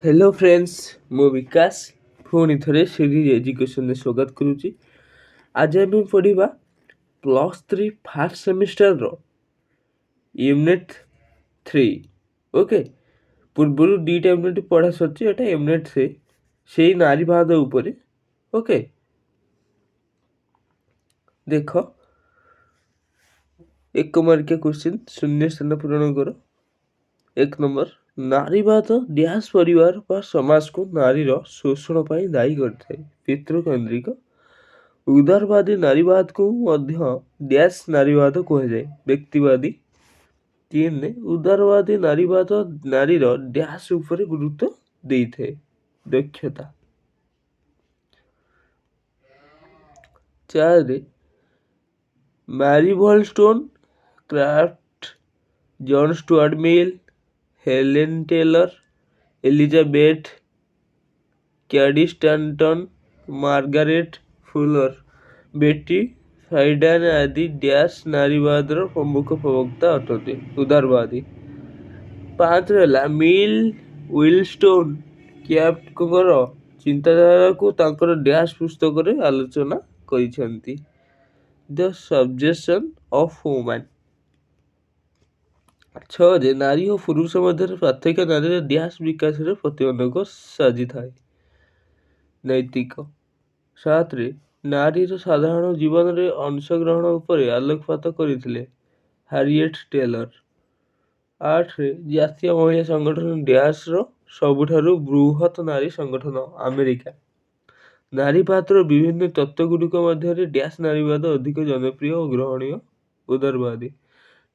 Hello friends, ମୁଁ ବିକାଶ ପୁଣି ଥରେ ସିରିଜ୍ ଏଜୁକେସନରେ ସ୍ୱାଗତ କରୁଛି। ଆଜି ଆମେ ପଢ଼ିବା ପ୍ଲସ୍ 3 ଫାର୍ଷ୍ଟ ସେମିଷ୍ଟରର ୟୁନିଟ୍ 3। ଓକେ, ପୂର୍ବରୁ ଦୁଇଟା ୟୁନିଟ୍ ପଢ଼ା ସରିଛି। ଏଟା ୟୁନିଟ୍ 3 ସେଇ ନାରୀବାଦ ଉପରେ। ଓକେ, ଦେଖ, ଏକ ମାର୍କିଆ କ୍ୱେଶ୍ଚିନ୍, ଶୂନ୍ୟ ସ୍ଥାନ ପୂରଣ କର। 1 ନମ୍ବର, ନାରୀବାଦ ଡ୍ୟାସ୍ ପରିବାର ବା ସମାଜକୁ ନାରୀର ଶୋଷଣ ପାଇଁ ଦାୟୀ କରିଥାଏ। ପିତୃକେନ୍ଦ୍ରିକ। ଉଦାରବାଦୀ ନାରୀବାଦକୁ ମଧ୍ୟ ଡ୍ୟାସ୍ ନାରୀବାଦ କୁହାଯାଏ। ବ୍ୟକ୍ତିବାଦୀ। 3, ଉଦାରବାଦୀ ନାରୀବାଦ ନାରୀର ଡ୍ୟାସ୍ ଉପରେ ଗୁରୁତ୍ୱ ଦେଇଥାଏ। ଦକ୍ଷତା। 4, Mary wollstonecraft, John Stuart Mill, Helen Taylor, Elizabeth Cady Stanton, Margaret Fuller, Betty ଫ୍ରାଇଡେନ୍ ଆଦି ଡ୍ୟାସ୍ ନାରୀବାଦର ପ୍ରମୁଖ ପ୍ରବକ୍ତା ଅଟନ୍ତି। ଉଦାରବାଦୀ। 5 ହେଲା, ମିଲ୍ ୱିଲଷ୍ଟୋନ୍ କ୍ରାଫ୍ଟଙ୍କର ଚିନ୍ତାଧାରାକୁ ତାଙ୍କର ଡ୍ୟାସ୍ ପୁସ୍ତକରେ ଆଲୋଚନା କରିଛନ୍ତି। ଦ ସବଜେକ୍ସନ୍ ଅଫ୍ ଓମ୍ୟାନ୍। 6, ନାରୀ ଓ ପୁରୁଷ ମଧ୍ୟରେ ପାର୍ଥକ୍ୟ ନାରୀର ଡ୍ୟାସ୍ ବିକାଶରେ ପ୍ରତିବନ୍ଧକ ସାଜିଥାଏ। ନୈତିକ। 7, ନାରୀର ସାଧାରଣ ଜୀବନରେ ଅଂଶଗ୍ରହଣ ଉପରେ ଆଲୋକପାତ କରିଥିଲେ ହାରିଏଟ୍ ଟେଲର। 8, ଜାତୀୟ ମହିଳା ସଂଗଠନ ଡ୍ୟାସ୍ର ସବୁଠାରୁ ବୃହତ୍ ନାରୀ ସଂଗଠନ ଆମେରିକା। ନାରୀବାଦର ବିଭିନ୍ନ ତତ୍ତ୍ୱଗୁଡ଼ିକ ମଧ୍ୟରେ ଡ୍ୟାସ୍ ନାରୀବାଦ ଅଧିକ ଜନପ୍ରିୟ ଓ ଗ୍ରହଣୀୟ। ଉଦାରବାଦୀ।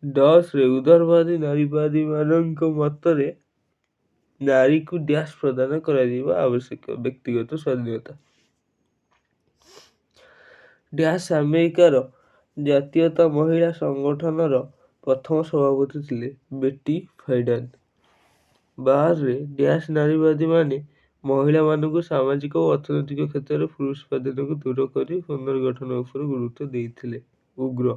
10, ଉଦାରବାଦୀ ନାରୀବାଦୀମାନଙ୍କ ମତରେ ନାରୀକୁ ଡ୍ୟାସ୍ ପ୍ରଦାନ କରାଯିବା ଆବଶ୍ୟକ। ବ୍ୟକ୍ତିଗତ ସ୍ୱାଧୀନତା। ଡ୍ୟାସ୍ ଆମେରିକାର ଜାତୀୟତା ମହିଳା ସଂଗଠନର ପ୍ରଥମ ସଭାପତି ଥିଲେ ବେଟି ଫ୍ରାଇଡେନ୍। 12, ଡ୍ୟାସ୍ ନାରୀବାଦୀମାନେ ମହିଳାମାନଙ୍କୁ ସାମାଜିକ ଓ ଅର୍ଥନୈତିକ କ୍ଷେତ୍ରରେ ପୁରୁଷ ସ୍ୱାଧୀନକୁ ଦୂର କରି ପୁନର୍ଗଠନ ଉପରେ ଗୁରୁତ୍ୱ ଦେଇଥିଲେ। ଉଗ୍ର।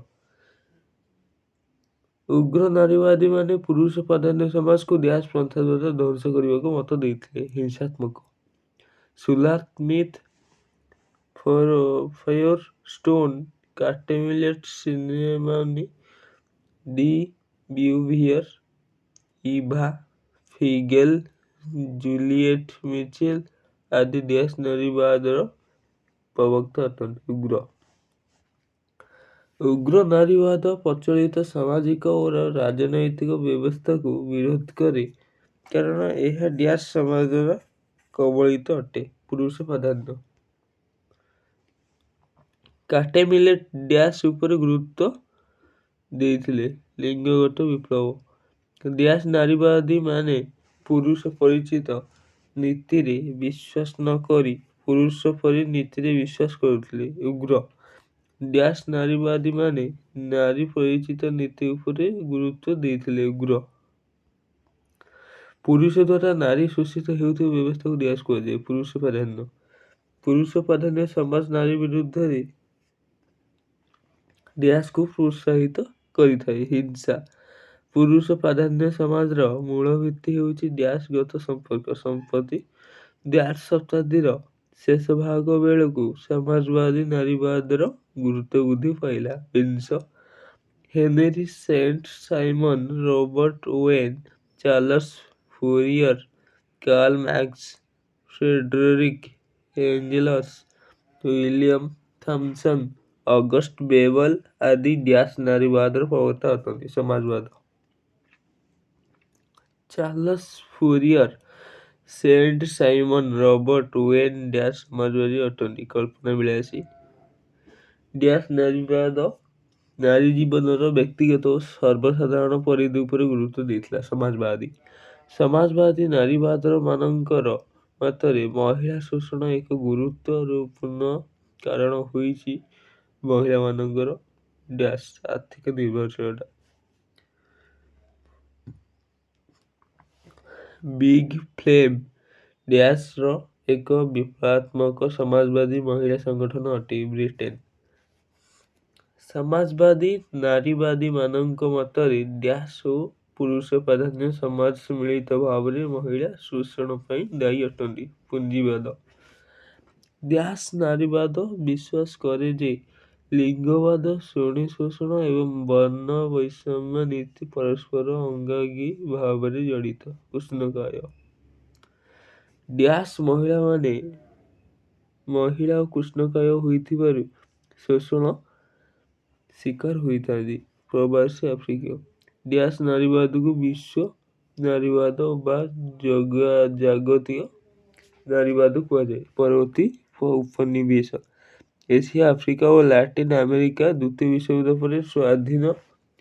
ଉଗ୍ର ନାରୀବାଦୀମାନେ ପୁରୁଷ ପ୍ରାଧାନ୍ୟ ସମାଜକୁ ଡ୍ୟାସ୍ ପନ୍ଥା ଦ୍ୱାରା ଧ୍ୱଂସ କରିବାକୁ ମତ ଦେଇଥିଲେ। ହିଂସାତ୍ମକ। ସୁଲାର-ସ୍ମିଥ୍, ଫାୟରଷ୍ଟୋନ୍, କାଟେମିଲେଟ୍, ସିମୋନି ଡି ବ୍ୟୁଭିୟର୍, ଇଭା ଫିଗେଲ୍, ଜୁଲିଏଟ୍ ମିଚେଲ୍ ଆଦି ଡ୍ୟାସ୍ ନାରୀବାଦର ପ୍ରବକ୍ତା ଅଟନ୍ତି। ଉଗ୍ର। ଉଗ୍ର ନାରୀବାଦ ପ୍ରଚଳିତ ସାମାଜିକ ଓ ରାଜନୈତିକ ବ୍ୟବସ୍ଥାକୁ ବିରୋଧ କରେ କାରଣ ଏହା ଡ୍ୟାସ୍ ସମାଜର କବଳିତ ଅଟେ। ପୁରୁଷ ପ୍ରାଧାନ୍ୟ। କାଟେମିଲେଟ୍ ଡ୍ୟାସ୍ ଉପରେ ଗୁରୁତ୍ୱ ଦେଇଥିଲେ ଲିଙ୍ଗଗତ ବିପ୍ଳବ। ଡ୍ୟାସ୍ ନାରୀବାଦୀମାନେ ପୁରୁଷ ପରିଚିତ ନୀତିରେ ବିଶ୍ୱାସ ନ କରି ପୁରୁଷ ପରି ନୀତିରେ ବିଶ୍ୱାସ କରୁଥିଲେ। ଉଗ୍ର। ଡ୍ୟାସ୍ ନାରୀବାଦୀମାନେ ନାରୀ ପରିଚିତ ନୀତି ଉପରେ ଗୁରୁତ୍ୱ ଦେଇଥିଲେ। ଉଗ୍ର। ପୁରୁଷ ଦ୍ୱାରା ନାରୀ ଶୋଷିତ ହେଉଥିବା ବ୍ୟବସ୍ଥାକୁ ଡ୍ୟାସ୍ କୁହାଯାଏ। ପୁରୁଷ ପ୍ରାଧାନ୍ୟ। ପୁରୁଷ ପ୍ରାଧାନ୍ୟ ସମାଜ ନାରୀ ବିରୁଦ୍ଧରେ ଡ୍ୟାସ୍କୁ ପ୍ରୋତ୍ସାହିତ କରିଥାଏ। ହିଂସା। ପୁରୁଷ ପ୍ରାଧାନ୍ୟ ସମାଜର ମୂଳ ଭିତ୍ତି ହେଉଛି ଡ୍ୟାସ୍ଗତ ସମ୍ପର୍କ ସମ୍ପତ୍ତି। ଡ୍ୟାସ୍ ଶତାବ୍ଦୀର ଶେଷ ଭାଗ ବେଳକୁ ସମାଜବାଦୀ ନାରୀବାଦର ଗୁରୁତ୍ୱ ବୃଦ୍ଧି ପାଇଲା। ବିଂଶ। Henri Saint Simon, Robert Owen, Charles Fourier, Karl Marx, Friedrich Engels, William Thompson, August Bebel ଆଦି ଡ୍ୟାସ୍ ନାରୀବାଦର ପ୍ରବକ୍ତା ଅଟନ୍ତି। ସମାଜବାଦ। Charles Fourier, Saint Simon, Robert Owen dash ସମାଜବାଦୀ ଅଟନ୍ତି। କଳ୍ପନା ବିଳାସୀ। ଡ୍ୟାସ୍ ନାରୀବାଦ ନାରୀ ଜୀବନର ବ୍ୟକ୍ତିଗତ ଓ ସର୍ବସାଧାରଣ ପରିଧି ଉପରେ ଗୁରୁତ୍ୱ ଦେଇଥିଲା। ସମାଜବାଦୀ। ସମାଜବାଦୀ ନାରୀବାଦର ମାନଙ୍କର ମତରେ ମହିଳା ଶୋଷଣ ଏକ ଗୁରୁତ୍ୱପୂର୍ଣ୍ଣ କାରଣ ହୋଇଛି ମହିଳାମାନଙ୍କର ଡ୍ୟାସ୍ ଆର୍ଥିକ ନିର୍ଭରଶୀଳତା। ବିଗ୍ ଫ୍ଲେମ୍ ଡ୍ୟାସ୍ର ଏକ ବିପ୍ଳବାତ୍ମକ ସମାଜବାଦୀ ମହିଳା ସଂଗଠନ ଅଟେ। ବ୍ରିଟେନ୍। ସମାଜବାଦୀ ନାରୀବାଦୀମାନଙ୍କ ମତରେ ଡ୍ୟାସ୍ ଓ ପୁରୁଷ ପ୍ରାଧାନ୍ୟ ସମାଜ ମିଳିତ ଭାବରେ ମହିଳା ଶୋଷଣ ପାଇଁ ଦାୟୀ ଅଟନ୍ତି। ପୁଞ୍ଜିବାଦ ନାରୀବାଦ ବିଶ୍ୱାସ କରେ ଯେ ଲିଙ୍ଗବାଦ, ଶ୍ରେଣୀ ଶୋଷଣ ଏବଂ ବର୍ଣ୍ଣ ବୈଷମ୍ୟ ନୀତି ପରସ୍ପର ଅଙ୍ଗାଙ୍ଗୀ ଭାବରେ ଜଡ଼ିତ। କୃଷ୍ଣକାୟ ମହିଳା ଓ କୃଷ୍ଣକାୟ ହୋଇଥିବାରୁ ଶୋଷଣ ଶିକାର ହୋଇଥାନ୍ତି। ପ୍ରବାସୀ ଆଫ୍ରିକୀୟ ନାରୀବାଦକୁ ବିଶ୍ୱ ନାରୀବାଦ ବା ଜାଗତିକ ନାରୀବାଦ କୁହାଯାଏ। ପରବର୍ତ୍ତୀ ଉପନିବେଶ ଏସିଆ, ଆଫ୍ରିକା ଓ ଲାଟିନ ଆମେରିକା ଦ୍ୱିତୀୟ ବିଶ୍ୱଯୁଦ୍ଧ ପରେ ସ୍ୱାଧୀନ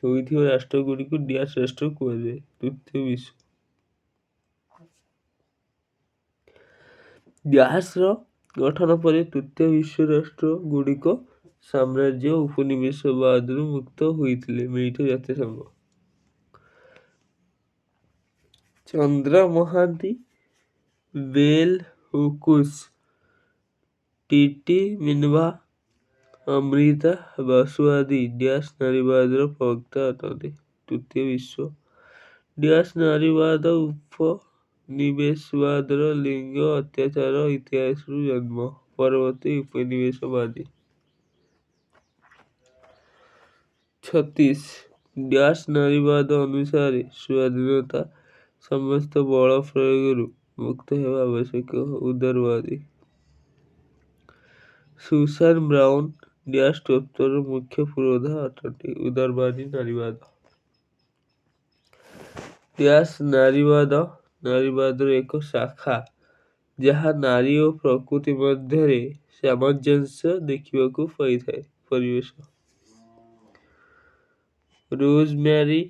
ହୋଇଥିବା ରାଷ୍ଟ୍ରଗୁଡ଼ିକୁ ରାଷ୍ଟ୍ର କୁହାଯାଏ। ତୃତୀୟ ବିଶ୍ୱ ର ଗଠନ ପରେ ତୃତୀୟ ବିଶ୍ୱ ରାଷ୍ଟ୍ରଗୁଡ଼ିକ ସାମ୍ରାଜ୍ୟ ଓ ଉପନିବେଶବାଦରୁ ମୁକ୍ତ ହୋଇଥିଲେ। ମିଳିତ ଜାତିସଂଘ ଚନ୍ଦ୍ର ମହାନ୍ତି, ବେଲ୍ ହୁକୁସ, ଟିଟି ମିନଭା, ଅମୃତା ବାସୁ ଆଦି ନାରୀବାଦର ପ୍ରବକ୍ତା ଅଟନ୍ତି। ତୃତୀୟ ବିଶ୍ୱ ନାରୀବାଦ ଉପନିବେଶବାଦର ଲିଙ୍ଗ ଅତ୍ୟାଚାର ଇତିହାସରୁ ଜନ୍ମ। ପରବର୍ତ୍ତୀ ଉପନିବେଶବାଦୀ ନାରୀବାଦ ଅନୁସାରେ ସ୍ୱାଧୀନତା ସମସ୍ତ ବଳ ପ୍ରୟୋଗରୁ ମୁକ୍ତ ହେବା ଆବଶ୍ୟକ। ଉଦାରବାଦୀ ସୁସାନ ବ୍ରାଉନ ତତ୍ତ୍ୱର ମୁଖ୍ୟ ପୁରୋଧା ଅଟନ୍ତି। ଉଦାରବାଦୀ ନାରୀବାଦର ଏକ ଶାଖା ଯାହା ନାରୀ ଓ ପ୍ରକୃତି ମଧ୍ୟରେ ସାମଞ୍ଜସ୍ୟ ଦେଖିବାକୁ ପାଇଥାଏ। ପରିବେଶ ରୋଜମ୍ୟାରୀ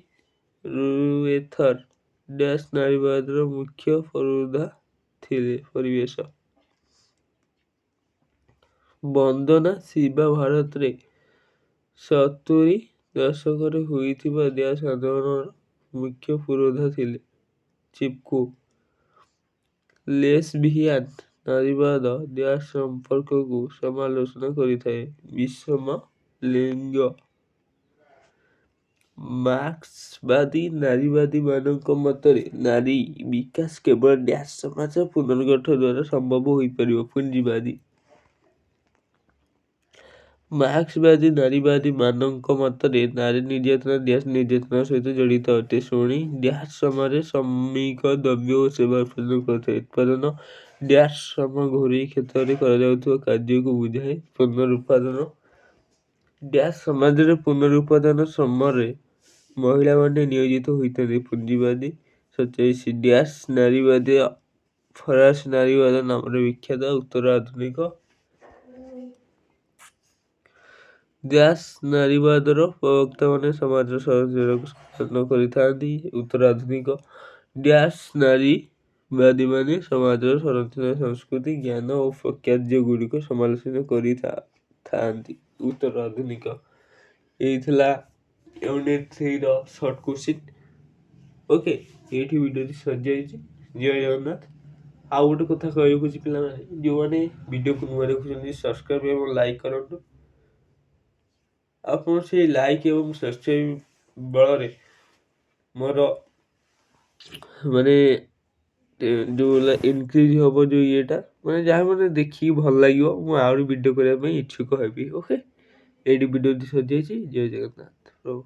ରୁଏଥର ନାରୀବାଦର ମୁଖ୍ୟ ପୁରୋଧା ଥିଲେ। ପରିବେଶ ବନ୍ଦନା ଶିବା ଭାରତରେ 70 ଦଶକରେ ହୋଇଥିବା ଆନ୍ଦୋଳନର ମୁଖ୍ୟ ପୁରୋଧା ଥିଲେ। ଚିପକୋ ଲେସବିଆନ୍ ନାରୀବାଦ ସମ୍ପର୍କକୁ ସମାଲୋଚନା କରିଥାଏ। ବିଷମ ଲିଙ୍ଗ ମାର୍କ୍ସବାଦୀ ନାରୀବାଦୀମାନଙ୍କ ମତରେ ନାରୀ ବିକାଶ କେବଳ ସମାଜ ପୁନର୍ଗଠନ ଦ୍ୱାରା ସମ୍ଭବ ହୋଇପାରିବ। ପୁଞ୍ଜିବାଦୀ ମାର୍କ୍ସବାଦୀ ନାରୀବାଦୀମାନଙ୍କ ମତରେ ନାରୀ ନିର୍ଯାତନା ସହିତ ଜଡ଼ିତ ଅଟେ। ଶ୍ରେଣୀ ସମୟରେ ଶ୍ରମିକ ଦ୍ରବ୍ୟ ଓ ସେବା ଉତ୍ପାଦନ କରିଥାଏ। ଉତ୍ପାଦନ ଘରୋଇ କ୍ଷେତ୍ରରେ କରାଯାଉଥିବା କାର୍ଯ୍ୟକୁ ବୁଝାଏ। ପୁନରୁତ୍ପାଦନ ସମାଜରେ ପୁନରୁତ୍ପାଦନ ଶ୍ରମରେ ମହିଳାମାନେ ନିୟୋଜିତ ହୋଇଥାନ୍ତି। ପୁଞ୍ଜିବାଦୀ ନାରୀବାଦ ଫରାସୀ ନାରୀବାଦ ନାମରେ ବିଖ୍ୟାତ। ଉତ୍ତର ଆଧୁନିକ ନାରୀବାଦର ପ୍ରବକ୍ତାମାନେ ସମାଜର ସମସ୍ୟାକୁ ସମାଧାନ କରିଥାନ୍ତି। ଉତ୍ତର ଆଧୁନିକ ନାରୀବାଦୀମାନେ ସମାଜର ସଂରଚନା, ସଂସ୍କୃତି, ଜ୍ଞାନ ଓ ପ୍ରକାର୍ଯ୍ୟଗୁଡ଼ିକ ସମାଲୋଚନା କରିଥାନ୍ତି। ଉତ୍ତର ଆଧୁନିକ ଏଇ ଥିଲା ୟୁନିଟ୍ 3 ର ସର୍ଟ କୋଶ୍ଚିନ୍। ଓକେ, ଏଇଠି ଭିଡ଼ିଓଟି ସରିଯାଇଛି। ଜୟ ଜଗନ୍ନାଥ। ଆଉ ଗୋଟେ କଥା କହିବାକୁ ଅଛି ପିଲାମାନେ, ଯେଉଁମାନେ ଭିଡ଼ିଓକୁ ନୂଆ ଦେଖୁଛନ୍ତି ସବସ୍କ୍ରାଇବ୍ ଏବଂ ଲାଇକ୍ କରନ୍ତୁ। ଆପଣ ସେଇ ଲାଇକ୍ ଏବଂ ସବସ୍କ୍ରାଇବ୍ ବଳରେ ମୋର ଯେଉଁ ଇନକ୍ରିଜ୍ ହେବ, ଯେଉଁ ଇଏଟା ଯାହା ମାନେ ଦେଖିକି ଭଲ ଲାଗିବ, ମୁଁ ଆହୁରି ଭିଡ଼ିଓ କରିବା ପାଇଁ ଇଚ୍ଛୁକ ହେବି। ଓକେ, ଏଇଠି ଭିଡ଼ିଓଟି ସରିଯାଇଛି। ଜୟ ଜଗନ୍ନାଥ ପ୍ରଭୁ।